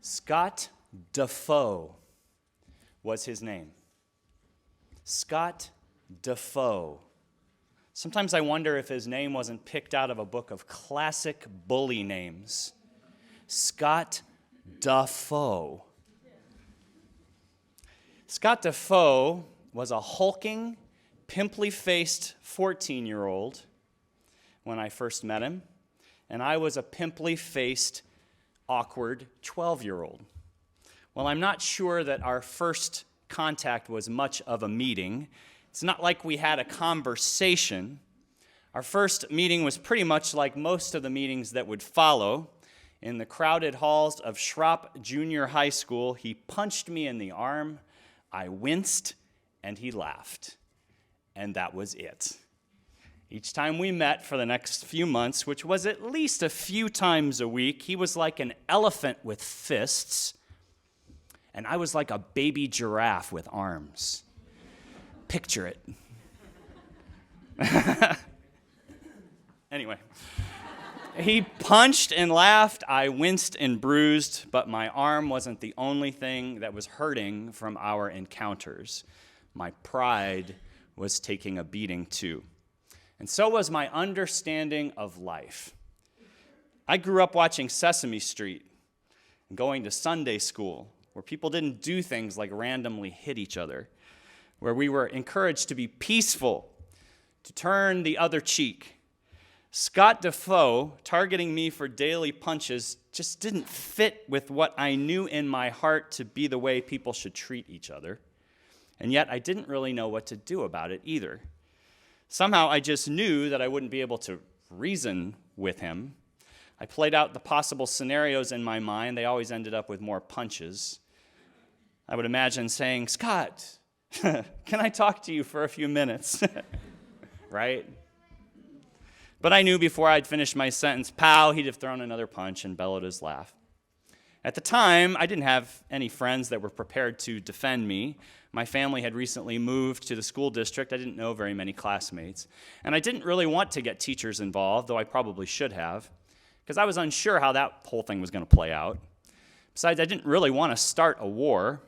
Scott Defoe was his name. Scott Defoe. Sometimes I wonder if his name wasn't picked out of a book of classic bully names. Scott Defoe. Scott Defoe was a hulking, pimply-faced 14-year-old when I first met him, and I was a pimply-faced, awkward 12-year-old. Well, I'm not sure that our first contact was much of a meeting. It's not like we had a conversation. Our first meeting was pretty much like most of the meetings that would follow. In the crowded halls of Schropp Junior High School, he punched me in the arm, I winced, and he laughed. And that was it. Each time we met for the next few months, which was at least a few times a week, he was like an elephant with fists, and I was like a baby giraffe with arms. Picture it. Anyway, he punched and laughed, I winced and bruised, but my arm wasn't the only thing that was hurting from our encounters. My pride was taking a beating too. And so was my understanding of life. I grew up watching Sesame Street and going to Sunday school, where people didn't do things like randomly hit each other, where we were encouraged to be peaceful, to turn the other cheek. Scott Defoe targeting me for daily punches just didn't fit with what I knew in my heart to be the way people should treat each other. And yet I didn't really know what to do about it either. Somehow I just knew that I wouldn't be able to reason with him. I played out the possible scenarios in my mind. They always ended up with more punches. I would imagine saying, "Scott, can I talk to you for a few minutes?" Right? But I knew before I'd finished my sentence, pow, he'd have thrown another punch and bellowed his laugh. At the time, I didn't have any friends that were prepared to defend me. My family had recently moved to the school district. I didn't know very many classmates. And I didn't really want to get teachers involved, though I probably should have, because I was unsure how that whole thing was going to play out. Besides, I didn't really want to start a war.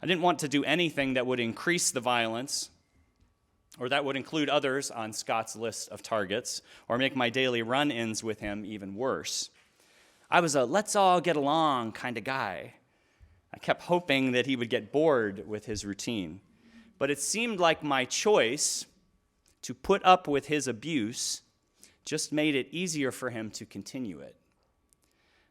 I didn't want to do anything that would increase the violence, or that would include others on Scott's list of targets, or make my daily run-ins with him even worse. I was a let's all get along kind of guy. I kept hoping that he would get bored with his routine. But it seemed like my choice to put up with his abuse just made it easier for him to continue it.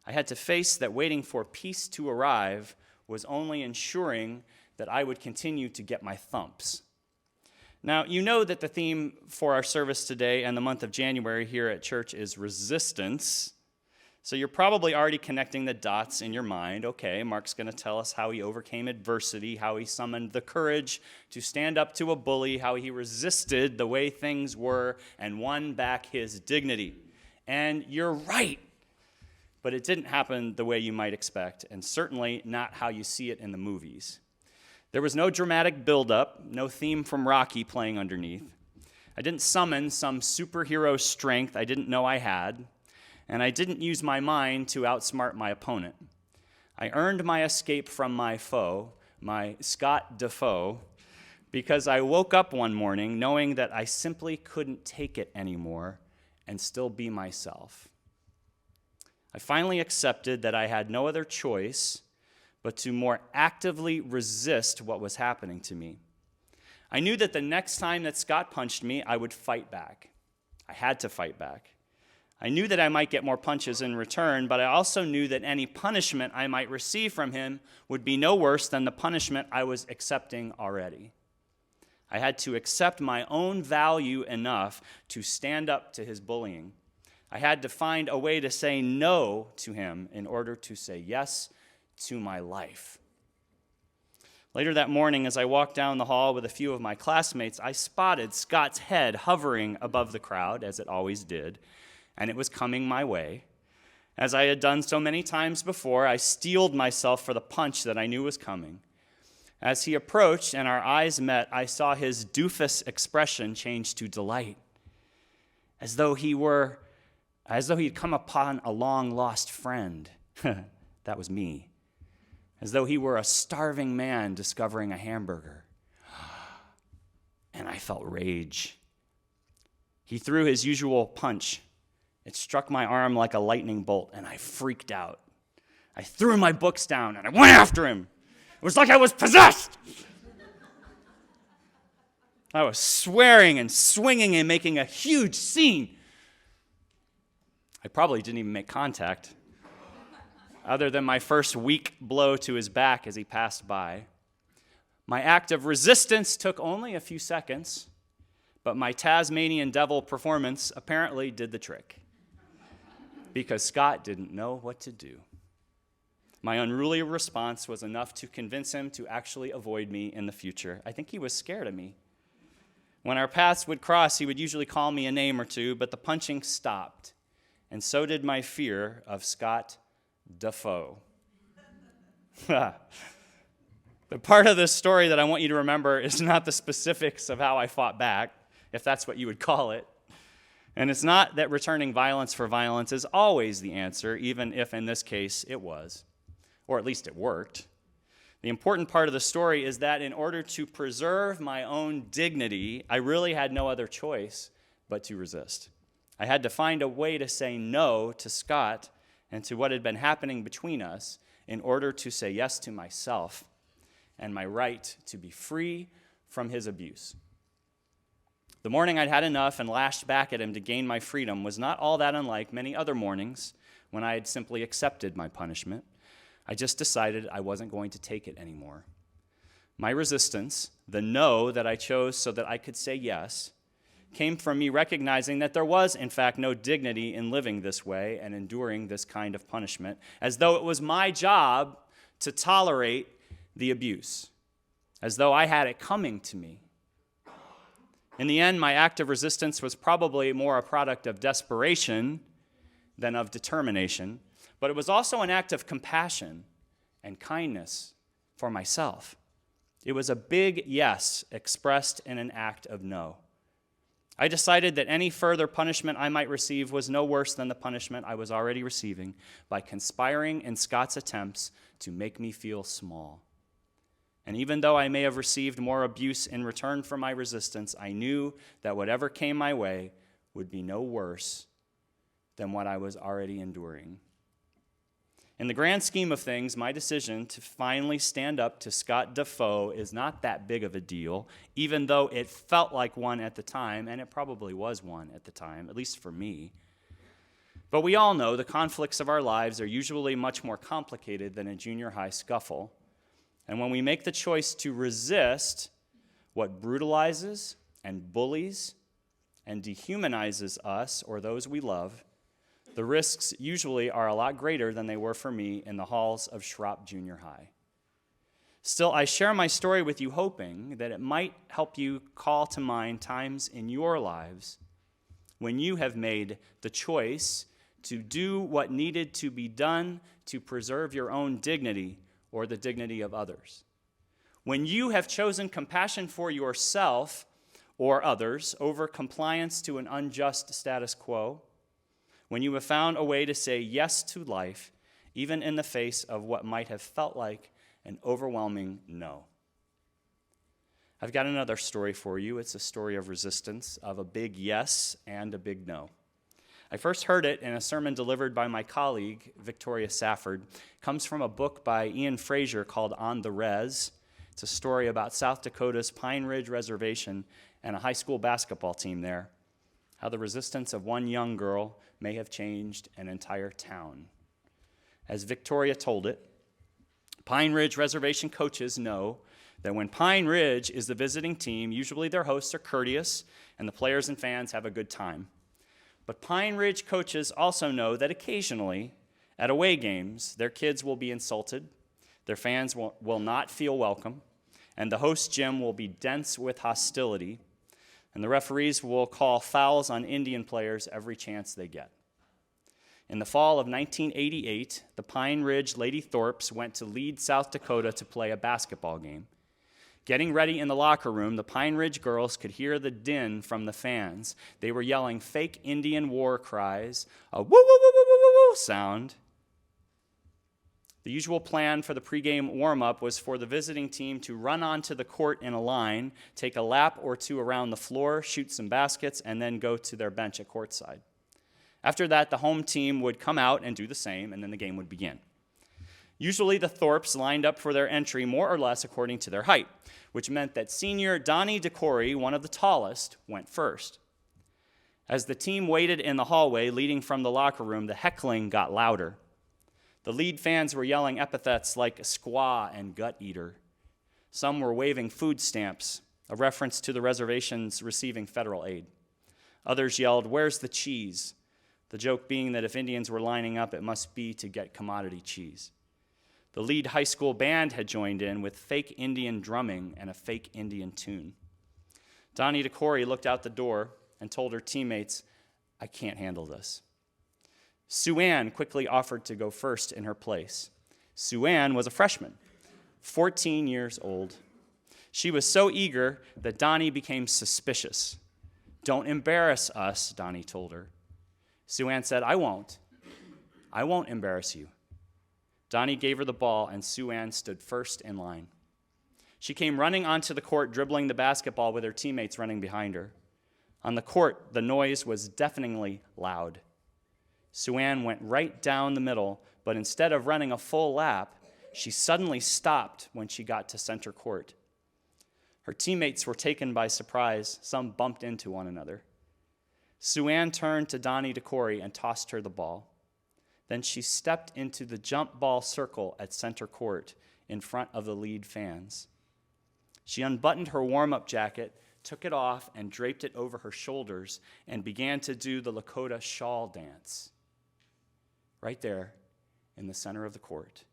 I had to face that waiting for peace to arrive was only ensuring that I would continue to get my thumps. Now, you know that the theme for our service today and the month of January here at church is resistance. So you're probably already connecting the dots in your mind. Okay, Mark's going to tell us how he overcame adversity, how he summoned the courage to stand up to a bully, how he resisted the way things were and won back his dignity. And you're right, but it didn't happen the way you might expect, and certainly not how you see it in the movies. There was no dramatic buildup, no theme from Rocky playing underneath. I didn't summon some superhero strength I didn't know I had. And I didn't use my mind to outsmart my opponent. I earned my escape from my foe, my Scott Defoe, because I woke up one morning knowing that I simply couldn't take it anymore and still be myself. I finally accepted that I had no other choice but to more actively resist what was happening to me. I knew that the next time that Scott punched me, I would fight back. I had to fight back. I knew that I might get more punches in return, but I also knew that any punishment I might receive from him would be no worse than the punishment I was accepting already. I had to accept my own value enough to stand up to his bullying. I had to find a way to say no to him in order to say yes to my life. Later that morning, as I walked down the hall with a few of my classmates, I spotted Scott's head hovering above the crowd, as it always did, and it was coming my way. As I had done so many times before, I steeled myself for the punch that I knew was coming. As he approached and our eyes met, I saw his doofus expression change to delight, as though he'd come upon a long-lost friend. That was me. as though he were a starving man discovering a hamburger. And I felt rage. He threw his usual punch. It struck my arm like a lightning bolt, and I freaked out. I threw my books down, and I went after him. It was like I was possessed. I was swearing and swinging and making a huge scene. I probably didn't even make contact, other than my first weak blow to his back as he passed by. My act of resistance took only a few seconds, but my Tasmanian devil performance apparently did the trick, because Scott didn't know what to do. My unruly response was enough to convince him to actually avoid me in the future. I think he was scared of me. When our paths would cross, he would usually call me a name or two, but the punching stopped, and so did my fear of Scott Defoe. The part of this story that I want you to remember is not the specifics of how I fought back, if that's what you would call it. And it's not that returning violence for violence is always the answer, even if in this case it was, or at least it worked. The important part of the story is that in order to preserve my own dignity, I really had no other choice but to resist. I had to find a way to say no to Scott and to what had been happening between us in order to say yes to myself and my right to be free from his abuse. The morning I'd had enough and lashed back at him to gain my freedom was not all that unlike many other mornings when I had simply accepted my punishment. I just decided I wasn't going to take it anymore. My resistance, the no that I chose so that I could say yes, came from me recognizing that there was, in fact, no dignity in living this way and enduring this kind of punishment, as though it was my job to tolerate the abuse, as though I had it coming to me. In the end, my act of resistance was probably more a product of desperation than of determination, but it was also an act of compassion and kindness for myself. It was a big yes expressed in an act of no. I decided that any further punishment I might receive was no worse than the punishment I was already receiving by conspiring in Scott's attempts to make me feel small. And even though I may have received more abuse in return for my resistance, I knew that whatever came my way would be no worse than what I was already enduring. In the grand scheme of things, my decision to finally stand up to Scott Defoe is not that big of a deal, even though it felt like one at the time, and it probably was one at the time, at least for me. But we all know the conflicts of our lives are usually much more complicated than a junior high scuffle. And when we make the choice to resist what brutalizes and bullies and dehumanizes us or those we love, the risks usually are a lot greater than they were for me in the halls of Schropp Junior High. Still, I share my story with you hoping that it might help you call to mind times in your lives when you have made the choice to do what needed to be done to preserve your own dignity or the dignity of others. When you have chosen compassion for yourself or others over compliance to an unjust status quo, when you have found a way to say yes to life, even in the face of what might have felt like an overwhelming no. I've got another story for you. It's a story of resistance, of a big yes and a big no. I first heard it in a sermon delivered by my colleague, Victoria Safford. It comes from a book by Ian Fraser called On the Res. It's a story about South Dakota's Pine Ridge Reservation and a high school basketball team there, how the resistance of one young girl may have changed an entire town. As Victoria told it, Pine Ridge Reservation coaches know that when Pine Ridge is the visiting team, usually their hosts are courteous and the players and fans have a good time. But Pine Ridge coaches also know that occasionally, at away games, their kids will be insulted, their fans will not feel welcome, and the host gym will be dense with hostility, and the referees will call fouls on Indian players every chance they get. In the fall of 1988, the Pine Ridge Lady Thorpes went to Lead, South Dakota to play a basketball game. Getting ready in the locker room, the Pine Ridge girls could hear the din from the fans. They were yelling fake Indian war cries, a woo woo woo woo woo woo sound. The usual plan for the pregame warm-up was for the visiting team to run onto the court in a line, take a lap or two around the floor, shoot some baskets, and then go to their bench at courtside. After that, the home team would come out and do the same, and then the game would begin. Usually the Thorpes lined up for their entry more or less according to their height, which meant that senior Donnie DeCory, one of the tallest, went first. As the team waited in the hallway leading from the locker room, the heckling got louder. The lead fans were yelling epithets like squaw and gut eater. Some were waving food stamps, a reference to the reservations receiving federal aid. Others yelled, "Where's the cheese?" The joke being that if Indians were lining up, it must be to get commodity cheese. The lead high school band had joined in with fake Indian drumming and a fake Indian tune. Donnie DeCory looked out the door and told her teammates, "I can't handle this." Sue Ann quickly offered to go first in her place. Sue Ann was a freshman, 14 years old. She was so eager that Donnie became suspicious. "Don't embarrass us," Donnie told her. Sue Ann said, I won't embarrass you." Donnie gave her the ball, and Sue Ann stood first in line. She came running onto the court, dribbling the basketball with her teammates running behind her. On the court, the noise was deafeningly loud. Sue Ann went right down the middle, but instead of running a full lap, she suddenly stopped when she got to center court. Her teammates were taken by surprise. Some bumped into one another. Sue Ann turned to Donnie DeCory and tossed her the ball. Then she stepped into the jump ball circle at center court in front of the lead fans. She unbuttoned her warm-up jacket, took it off, and draped it over her shoulders and began to do the Lakota shawl dance. Right there in the center of the court.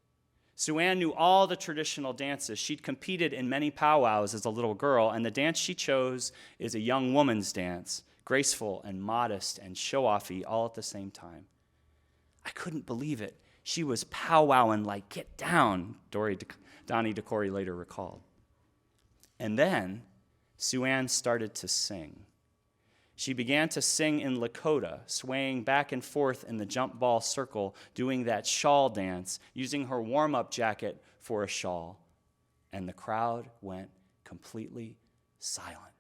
Sue Ann knew all the traditional dances. She'd competed in many powwows as a little girl, and the dance she chose is a young woman's dance, graceful and modest and show-offy all at the same time. I couldn't believe it. She was powwowing like, "Get down," Donnie DeCory later recalled. And then Sue Ann started to sing. She began to sing in Lakota, swaying back and forth in the jump ball circle, doing that shawl dance, using her warm-up jacket for a shawl. And the crowd went completely silent.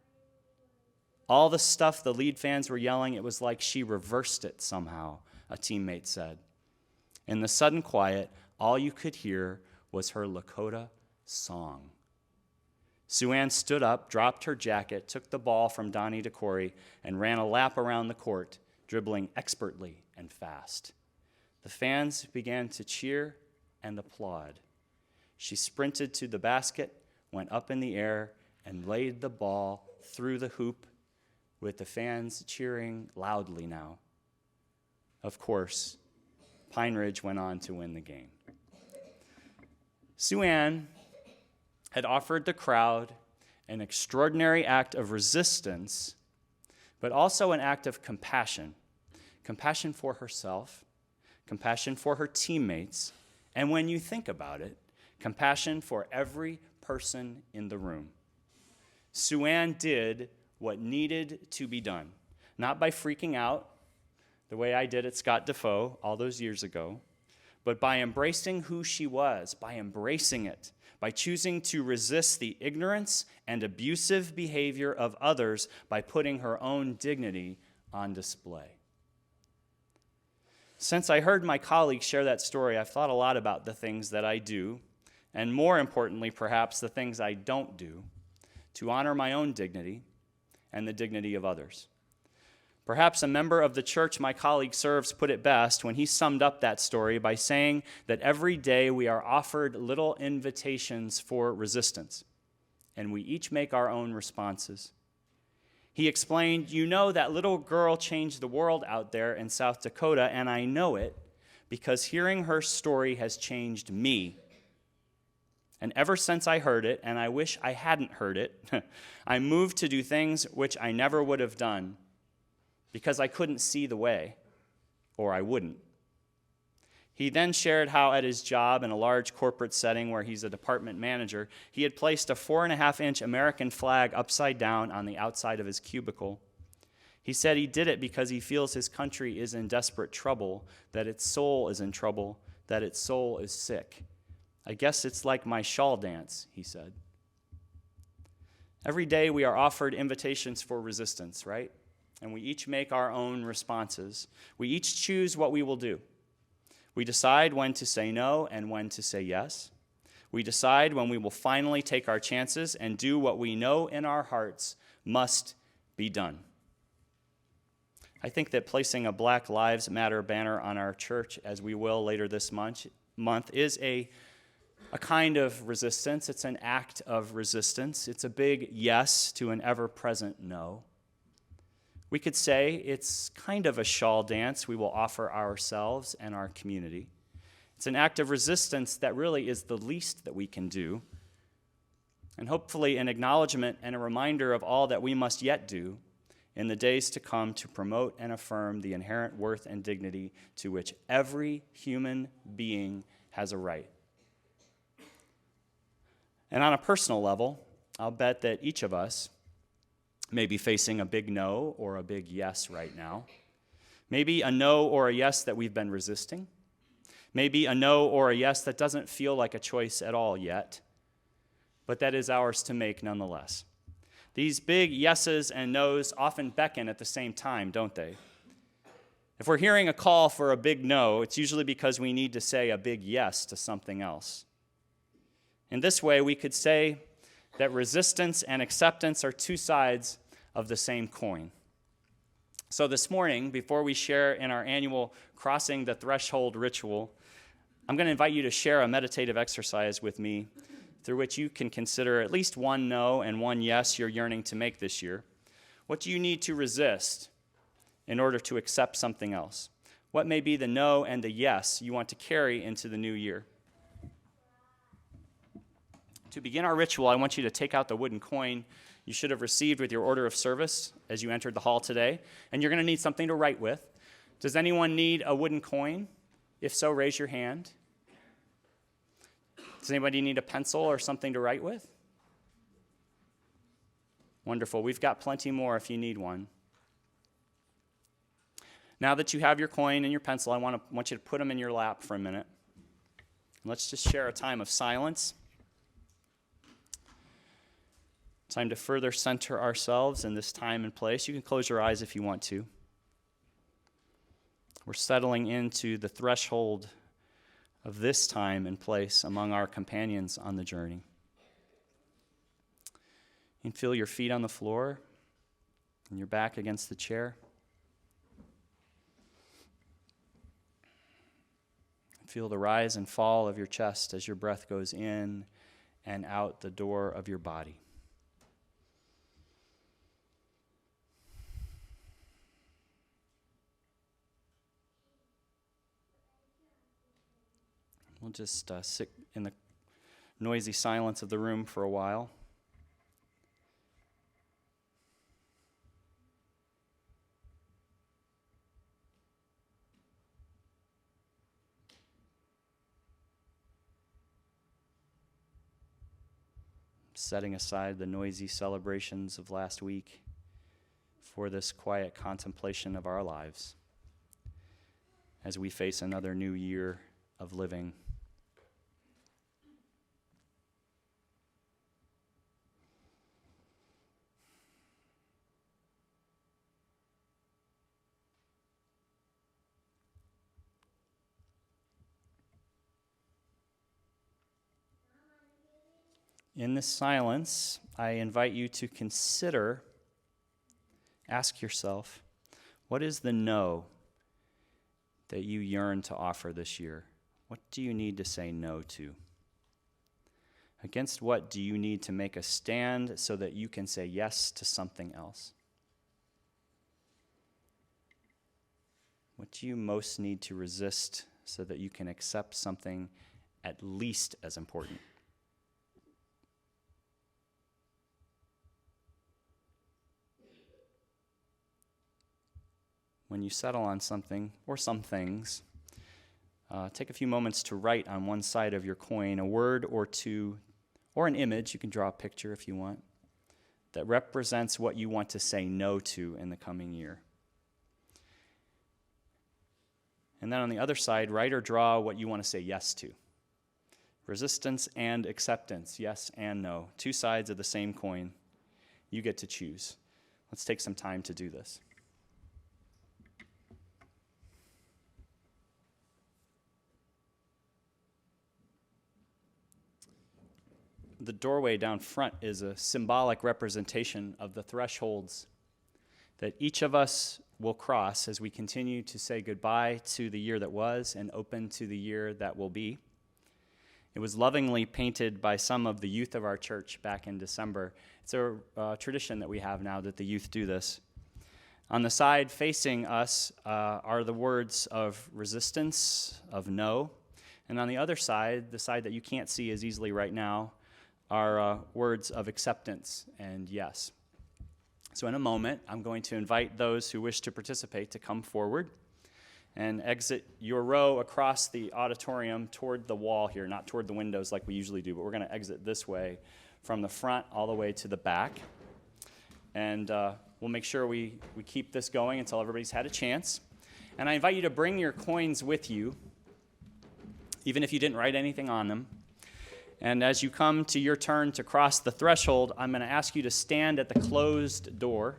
All the stuff the lead fans were yelling, it was like she reversed it somehow, a teammate said. In the sudden quiet, all you could hear was her Lakota song. Sue Ann stood up, dropped her jacket, took the ball from Donnie DeCory, and ran a lap around the court, dribbling expertly and fast. The fans began to cheer and applaud. She sprinted to the basket, went up in the air, and laid the ball through the hoop, with the fans cheering loudly now. Of course, Pine Ridge went on to win the game. Sue Ann had offered the crowd an extraordinary act of resistance, but also an act of compassion. Compassion for herself, compassion for her teammates, and when you think about it, compassion for every person in the room. Sue Ann did what needed to be done, not by freaking out the way I did at Scott Defoe all those years ago, but by embracing who she was, by embracing it, by choosing to resist the ignorance and abusive behavior of others by putting her own dignity on display. Since I heard my colleagues share that story, I've thought a lot about the things that I do, and more importantly, perhaps, the things I don't do, to honor my own dignity and the dignity of others. Perhaps a member of the church my colleague serves put it best when he summed up that story by saying that every day we are offered little invitations for resistance, and we each make our own responses. He explained, "You know, that little girl changed the world out there in South Dakota, and I know it because hearing her story has changed me. And ever since I heard it, and I wish I hadn't heard it, I moved to do things which I never would have done, because I couldn't see the way, or I wouldn't." He then shared how at his job in a large corporate setting where he's a department manager, he had placed a 4.5-inch American flag upside down on the outside of his cubicle. He said he did it because he feels his country is in desperate trouble, that its soul is in trouble, that its soul is sick. I guess it's like my shawl dance, he said. Every day we are offered invitations for resistance, right? And we each make our own responses. We each choose what we will do. We decide when to say no and when to say yes. We decide when we will finally take our chances and do what we know in our hearts must be done. I think that placing a Black Lives Matter banner on our church, as we will later this month is a kind of resistance. It's an act of resistance. It's a big yes to an ever-present no. We could say it's kind of a shawl dance we will offer ourselves and our community. It's an act of resistance that really is the least that we can do, and hopefully an acknowledgement and a reminder of all that we must yet do in the days to come to promote and affirm the inherent worth and dignity to which every human being has a right. And on a personal level, I'll bet that each of us may be facing a big no or a big yes right now. Maybe a no or a yes that we've been resisting. Maybe a no or a yes that doesn't feel like a choice at all yet, but that is ours to make nonetheless. These big yeses and nos often beckon at the same time, don't they? If we're hearing a call for a big no, it's usually because we need to say a big yes to something else. In this way, we could say that resistance and acceptance are two sides of the same coin. So this morning, before we share in our annual Crossing the Threshold ritual, I'm going to invite you to share a meditative exercise with me through which you can consider at least one no and one yes you're yearning to make this year. What do you need to resist in order to accept something else? What may be the no and the yes you want to carry into the new year? To begin our ritual, I want you to take out the wooden coin you should have received with your order of service as you entered the hall today, and you're going to need something to write with. Does anyone need a wooden coin? If so, raise your hand. Does anybody need a pencil or something to write with? Wonderful. We've got plenty more if you need one. Now that you have your coin and your pencil, I want you to put them in your lap for a minute. Let's just share a time of silence. Time to further center ourselves in this time and place. You can close your eyes if you want to. We're settling into the threshold of this time and place among our companions on the journey. You can feel your feet on the floor and your back against the chair. Feel the rise and fall of your chest as your breath goes in and out the door of your body. We'll just sit in the noisy silence of the room for a while. Setting aside the noisy celebrations of last week for this quiet contemplation of our lives as we face another new year of living. In this silence, I invite you to ask yourself, what is the no that you yearn to offer this year? What do you need to say no to? Against what do you need to make a stand so that you can say yes to something else? What do you most need to resist so that you can accept something at least as important? When you settle on something or some things, take a few moments to write on one side of your coin a word or two, or an image, you can draw a picture if you want, that represents what you want to say no to in the coming year. And then on the other side, write or draw what you want to say yes to. Resistance and acceptance, yes and no. Two sides of the same coin. You get to choose. Let's take some time to do this. The doorway down front is a symbolic representation of the thresholds that each of us will cross as we continue to say goodbye to the year that was and open to the year that will be. It was lovingly painted by some of the youth of our church back in December. It's a tradition that we have now that the youth do this. On the side facing us are the words of resistance, of no. And on the other side, the side that you can't see as easily right now, are words of acceptance and yes. So in a moment, I'm going to invite those who wish to participate to come forward and exit your row across the auditorium toward the wall here, not toward the windows like we usually do, but we're going to exit this way from the front all the way to the back. And we'll make sure we keep this going until everybody's had a chance. And I invite you to bring your coins with you, even if you didn't write anything on them. And as you come to your turn to cross the threshold, I'm going to ask you to stand at the closed door.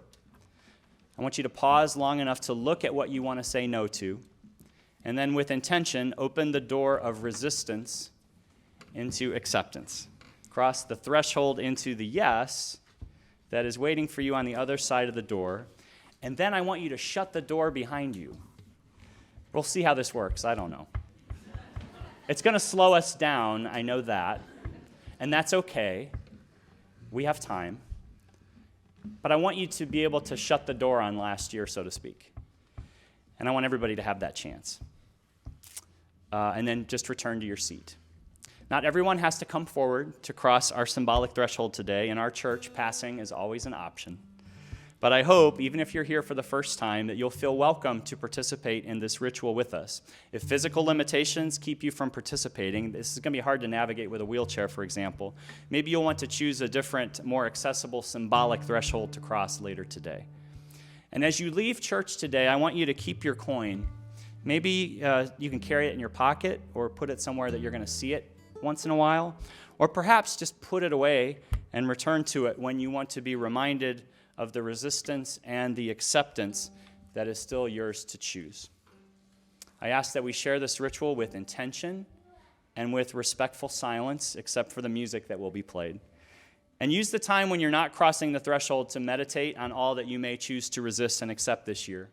I want you to pause long enough to look at what you want to say no to, and then with intention, open the door of resistance into acceptance. Cross the threshold into the yes that is waiting for you on the other side of the door, and then I want you to shut the door behind you. We'll see how this works. I don't know. It's going to slow us down, I know that, and that's okay. We have time. But I want you to be able to shut the door on last year, so to speak. And I want everybody to have that chance. And then just return to your seat. Not everyone has to come forward to cross our symbolic threshold today. In our church, passing is always an option. But I hope, even if you're here for the first time, that you'll feel welcome to participate in this ritual with us. If physical limitations keep you from participating, this is going to be hard to navigate with a wheelchair, for example. Maybe you'll want to choose a different, more accessible, symbolic threshold to cross later today. And as you leave church today, I want you to keep your coin. Maybe you can carry it in your pocket or put it somewhere that you're going to see it once in a while. Or perhaps just put it away and return to it when you want to be reminded of the resistance and the acceptance that is still yours to choose. I ask that we share this ritual with intention and with respectful silence, except for the music that will be played. And use the time when you're not crossing the threshold to meditate on all that you may choose to resist and accept this year,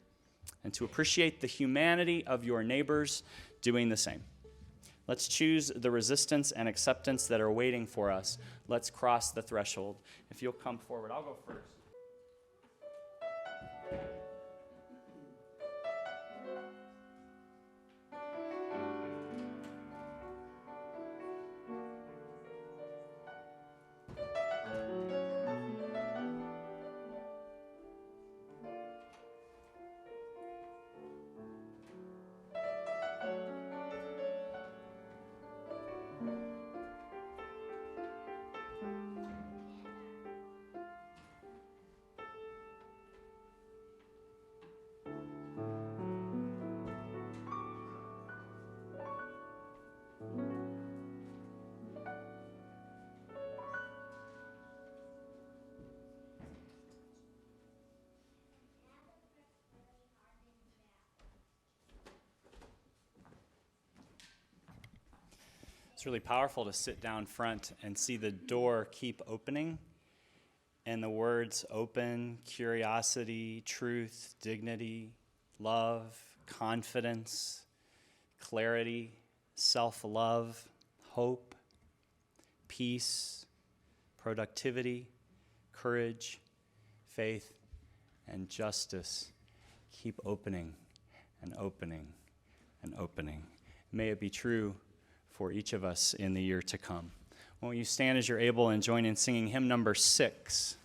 and to appreciate the humanity of your neighbors doing the same. Let's choose the resistance and acceptance that are waiting for us. Let's cross the threshold. If you'll come forward, I'll go first. It's really powerful to sit down front and see the door keep opening and the words open, curiosity, truth, dignity, love, confidence, clarity, self-love, hope, peace, productivity, courage, faith, and justice keep opening and opening and opening. May it be true for each of us in the year to come. Won't you stand as you're able and join in singing hymn number 6?